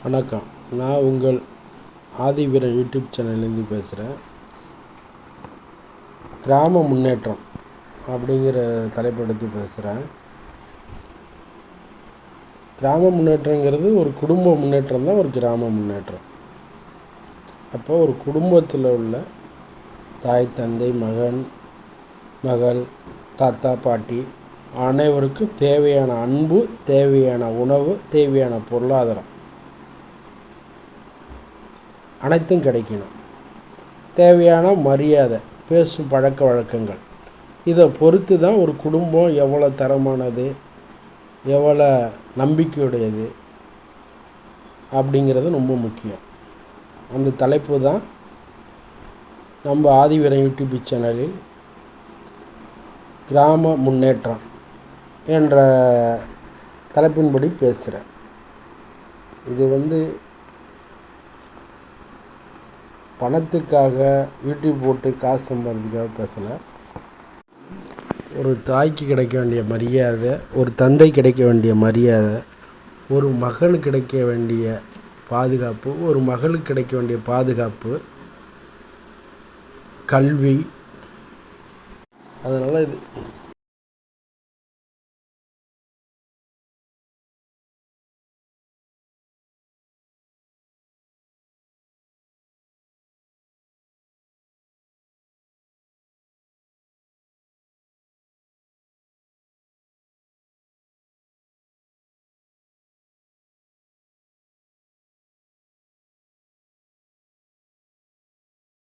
வணக்கம். நான் உங்கள் ஆதிவீரன் யூடியூப் சேனல்லேருந்து பேசுகிறேன். கிராம முன்னேற்றம் அப்படிங்கிற தலைப்பெடுத்து பேசுகிறேன். கிராம முன்னேற்றங்கிறது ஒரு குடும்ப முன்னேற்றம் தான் ஒரு கிராம முன்னேற்றம். அப்போ ஒரு குடும்பத்தில் உள்ள தாய், தந்தை, மகன், மகள், தாத்தா, பாட்டி அனைவருக்கும் தேவையான அன்பு, தேவையான உணவு, தேவையான பொருளாதாரம் அனைத்தும் கிடைக்கணும். தேவையான மரியாதை, பேசும் பழக்க வழக்கங்கள், இதை பொறுத்து தான் ஒரு குடும்பம் எவ்வளோ தரமானது, எவ்வளோ நம்பிக்கையுடையது அப்படிங்கிறது ரொம்ப முக்கியம். அந்த தலைப்பு தான் நம்ம ஆதிவீரன் யூடியூப் சேனலில் கிராம முன்னேற்றம் என்ற தலைப்பின்படி பேசுகிறேன். இது பணத்துக்காக யூடியூப் போட்டு காசு சம்பாதிக்கிறதுக்காக பேசலை. ஒரு தாய்க்கு கிடைக்க வேண்டிய மரியாதை, ஒரு தந்தை கிடைக்க வேண்டிய மரியாதை, ஒரு மகனுக்கு கிடைக்க வேண்டிய பாதுகாப்பு, ஒரு மகளுக்கு கிடைக்க வேண்டிய பாதுகாப்பு, கல்வி. அதனால்